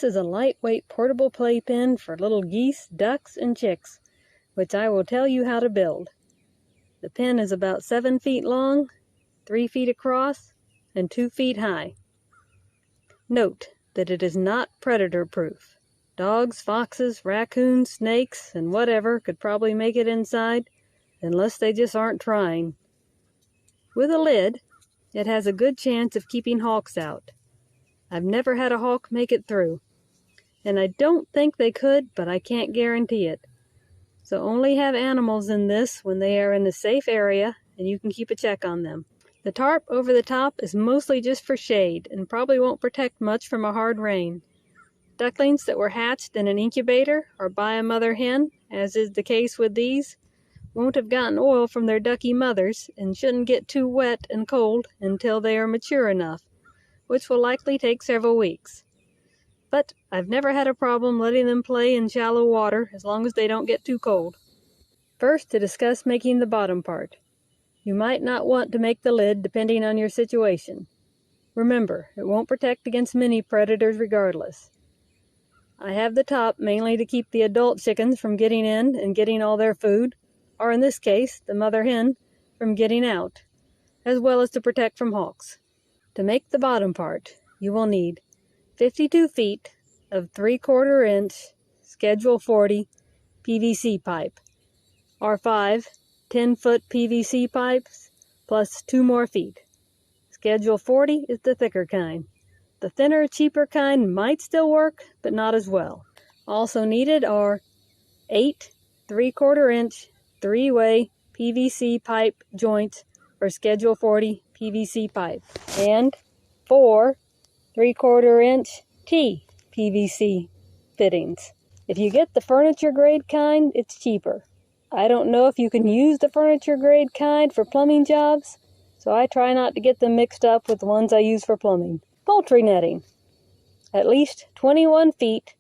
This is a lightweight portable playpen for little geese, ducks, and chicks, which I will tell you how to build. The pen is about 7 feet long, 3 feet across, and 2 feet high. Note that it is not predator-proof. Dogs, foxes, raccoons, snakes, and whatever could probably make it inside, unless they just aren't trying. With a lid, it has a good chance of keeping hawks out. I've never had a hawk make it through, and I don't think they could, but I can't guarantee it. So only have animals in this when they are in a safe area and you can keep a check on them. The tarp over the top is mostly just for shade and probably won't protect much from a hard rain. Ducklings that were hatched in an incubator or by a mother hen, as is the case with these, won't have gotten oil from their ducky mothers and shouldn't get too wet and cold until they are mature enough, which will likely take several weeks. But I've never had a problem letting them play in shallow water as long as they don't get too cold. First, to discuss making the bottom part. You might not want to make the lid depending on your situation. Remember, it won't protect against many predators regardless. I have the top mainly to keep the adult chickens from getting in and getting all their food, or in this case, the mother hen, from getting out, as well as to protect from hawks. To make the bottom part, you will need 52 feet of 3/4 inch Schedule 40 PVC pipe, or 5 10-foot PVC pipes, plus 2 more feet. Schedule 40 is the thicker kind. The thinner, cheaper kind might still work, but not as well. Also needed are 8 3/4 inch 3-way PVC pipe joints for Schedule 40 PVC pipe, and 4 3/4 inch T PVC fittings. If you get the furniture grade kind, it's cheaper. I don't know if you can use the furniture grade kind for plumbing jobs, so I try not to get them mixed up with the ones I use for plumbing. Poultry netting. At least 21 feet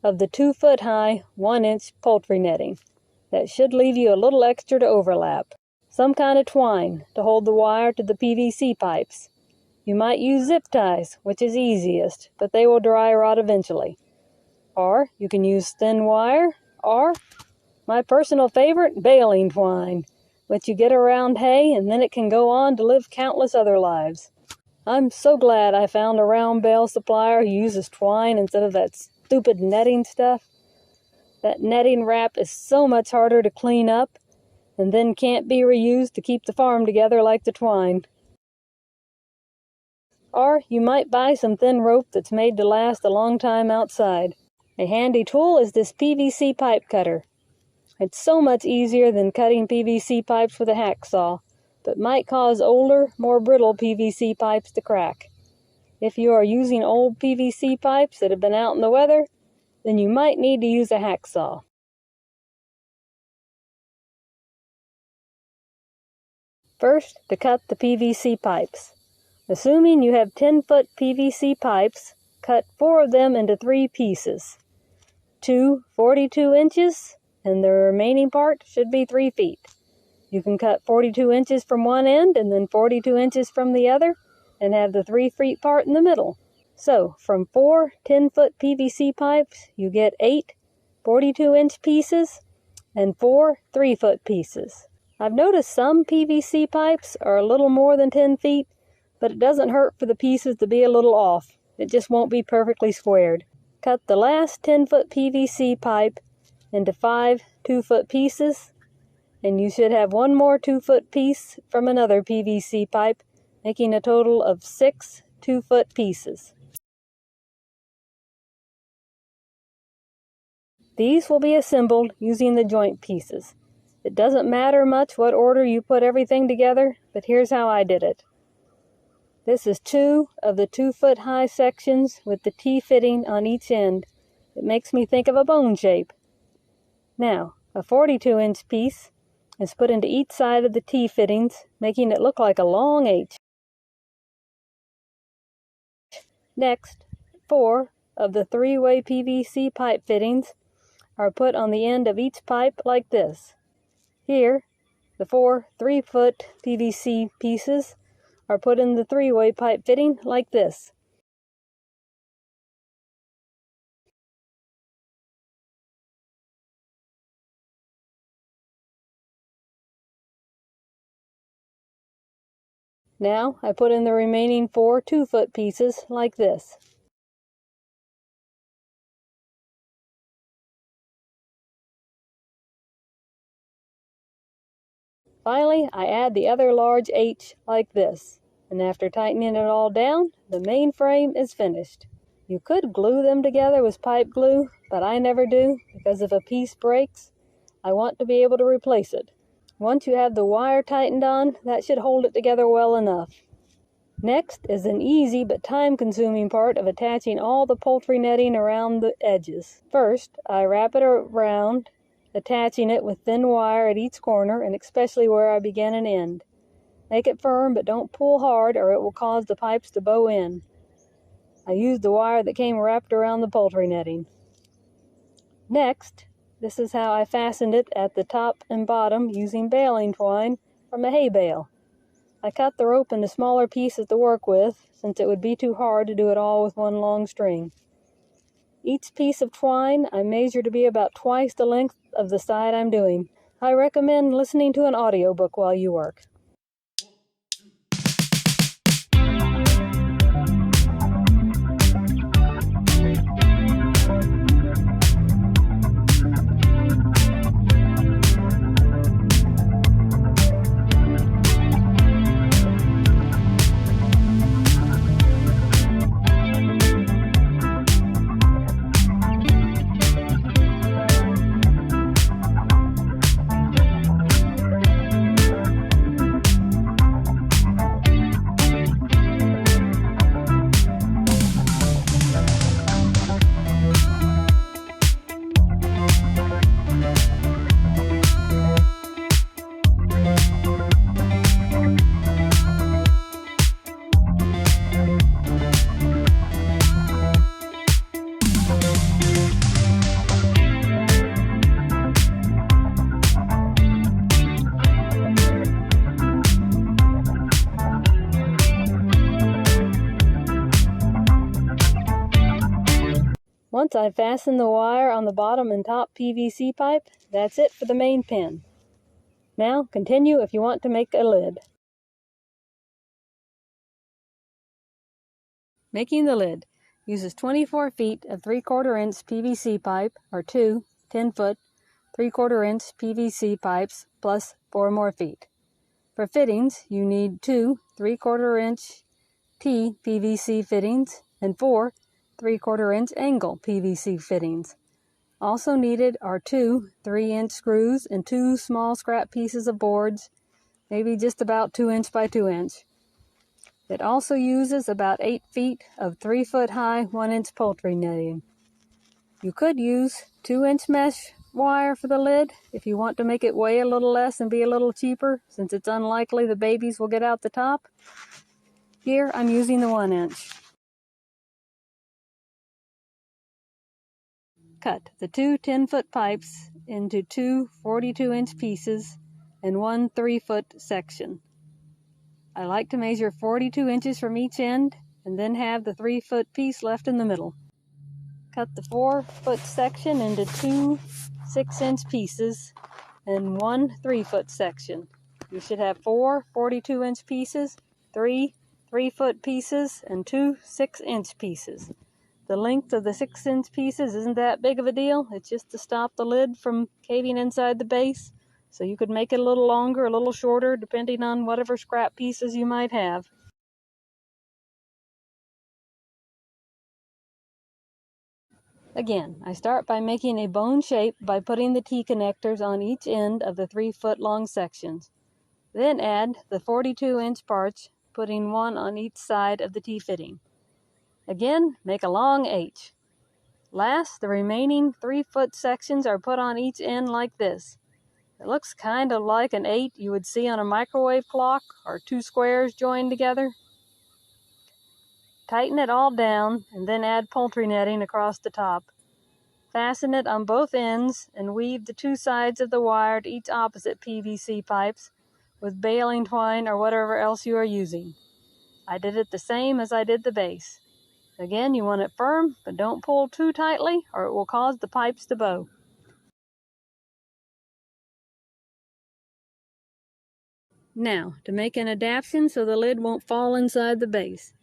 of the 2-foot high, 1-inch poultry netting. That should leave you a little extra to overlap. Some kind of twine to hold the wire to the PVC pipes. You might use zip ties, which is easiest, but they will dry rot eventually. Or you can use thin wire, or my personal favorite, baling twine, which you get around hay and then it can go on to live countless other lives. I'm so glad I found a round bale supplier who uses twine instead of that stupid netting stuff. That netting wrap is so much harder to clean up and then can't be reused to keep the farm together like the twine. Or you might buy some thin rope that's made to last a long time outside. A handy tool is this PVC pipe cutter. It's so much easier than cutting PVC pipes with a hacksaw, but might cause older, more brittle PVC pipes to crack. If you are using old PVC pipes that have been out in the weather, then you might need to use a hacksaw. First, to cut the PVC pipes. Assuming you have 10-foot PVC pipes, cut 4 of them into 3 pieces. 2 42 inches, and the remaining part should be 3 feet. You can cut 42 inches from one end and then 42 inches from the other, and have the 3 feet part in the middle. So, from 4 10-foot PVC pipes, you get 8 42-inch pieces and 4 3-foot pieces. I've noticed some PVC pipes are a little more than 10 feet, but it doesn't hurt for the pieces to be a little off. It just won't be perfectly squared. Cut the last 10-foot PVC pipe into 5 2-foot pieces, and you should have 1 more 2-foot piece from another PVC pipe, making a total of 6 2-foot pieces. These will be assembled using the joint pieces. It doesn't matter much what order you put everything together, but here's how I did it. This is 2 of the 2-foot high sections with the T fitting on each end. It makes me think of a bone shape. Now, a 42-inch piece is put into each side of the T fittings, making it look like a long H. Next, 4 of the 3-way PVC pipe fittings are put on the end of each pipe like this. Here, the 4 3-foot PVC pieces are put in the 3-way pipe fitting like this. Now I put in the remaining 4 2-foot pieces like this. Finally, I add the other large H like this, and after tightening it all down, the main frame is finished. You could glue them together with pipe glue, but I never do, because if a piece breaks, I want to be able to replace it. Once you have the wire tightened on, that should hold it together well enough. Next is an easy but time-consuming part of attaching all the poultry netting around the edges. First, I wrap it around, attaching it with thin wire at each corner and especially where I begin and end. Make it firm, but don't pull hard or it will cause the pipes to bow in. I used the wire that came wrapped around the poultry netting. Next, this is how I fastened it at the top and bottom using baling twine from a hay bale. I cut the rope into smaller pieces to work with, since it would be too hard to do it all with one long string. Each piece of twine I measure to be about twice the length of the side I'm doing. I recommend listening to an audiobook while you work. Once I've fastened the wire on the bottom and top PVC pipe, that's it for the main pen. Now continue if you want to make a lid. Making the lid uses 24 feet of 3/4 inch PVC pipe or 2 10-foot 3/4 inch PVC pipes plus 4 more feet. For fittings, you need 2 3/4 inch T PVC fittings and 4 3/4 inch angle PVC fittings. Also needed are 2 3-inch screws and 2 small scrap pieces of boards, maybe just about 2 inch by 2 inch. It also uses about 8 feet of 3-foot high 1-inch poultry netting. You could use 2-inch mesh wire for the lid if you want to make it weigh a little less and be a little cheaper, since it's unlikely the babies will get out the top. Here I'm using the 1-inch. Cut the 2 10-foot pipes into 2 42-inch pieces and 1 3-foot section. I like to measure 42 inches from each end and then have the 3-foot piece left in the middle. Cut the 4-foot section into 2 6-inch pieces and 1 3-foot section. You should have 4 42-inch pieces, 3 3-foot pieces, and 2 6-inch pieces. The length of the 6-inch pieces isn't that big of a deal. It's just to stop the lid from caving inside the base. So you could make it a little longer, a little shorter, depending on whatever scrap pieces you might have. Again, I start by making a bone shape by putting the T-connectors on each end of the 3-foot long sections. Then add the 42-inch parts, putting one on each side of the T-fitting. Again, make a long H. Last, the remaining 3-foot sections are put on each end like this. It looks kind of like an 8 you would see on a microwave clock, or 2 squares joined together. Tighten it all down and then add poultry netting across the top. Fasten it on both ends and weave the 2 sides of the wire to each opposite PVC pipes with baling twine or whatever else you are using. I did it the same as I did the base. Again, you want it firm, but don't pull too tightly or it will cause the pipes to bow. Now, to make an adaptation so the lid won't fall inside the base.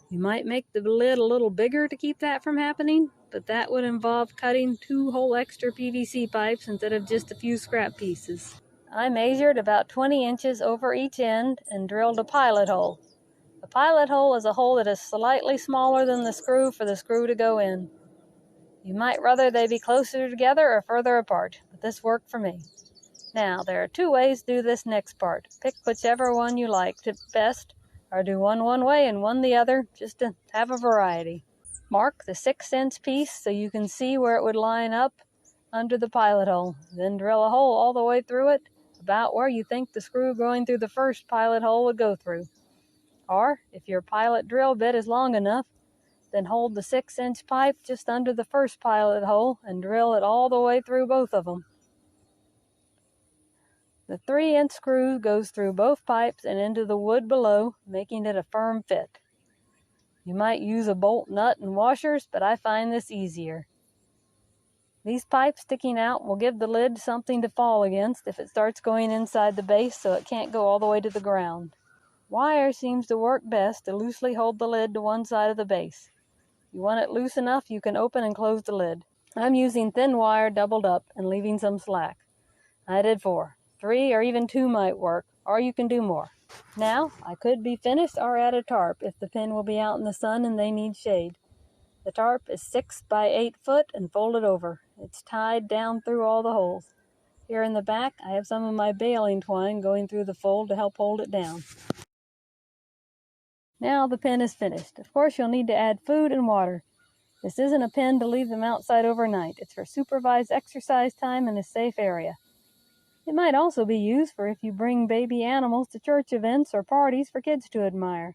You might make the lid a little bigger to keep that from happening, but that would involve cutting 2 whole extra PVC pipes instead of just a few scrap pieces. I measured about 20 inches over each end and drilled a pilot hole. A pilot hole is a hole that is slightly smaller than the screw for the screw to go in. You might rather they be closer together or further apart, but this worked for me. Now, there are 2 ways to do this next part. Pick whichever one you like best, or do one way and one the other, just to have a variety. Mark the 6-inch piece so you can see where it would line up under the pilot hole. Then drill a hole all the way through it, about where you think the screw going through the first pilot hole would go through. Or, if your pilot drill bit is long enough, then hold the 6-inch pipe just under the first pilot hole and drill it all the way through both of them. The 3-inch screw goes through both pipes and into the wood below, making it a firm fit. You might use a bolt nut and washers, but I find this easier. These pipes sticking out will give the lid something to fall against if it starts going inside the base so it can't go all the way to the ground. Wire seems to work best to loosely hold the lid to one side of the base. You want it loose enough you can open and close the lid. I'm using thin wire doubled up and leaving some slack. I did 4. 3 or even 2 might work, or you can do more. Now, I could be finished or add a tarp if the pen will be out in the sun and they need shade. The tarp is 6 by 8 foot and folded over. It's tied down through all the holes. Here in the back, I have some of my baling twine going through the fold to help hold it down. Now the pen is finished. Of course, you'll need to add food and water. This isn't a pen to leave them outside overnight. It's for supervised exercise time in a safe area. It might also be used for if you bring baby animals to church events or parties for kids to admire.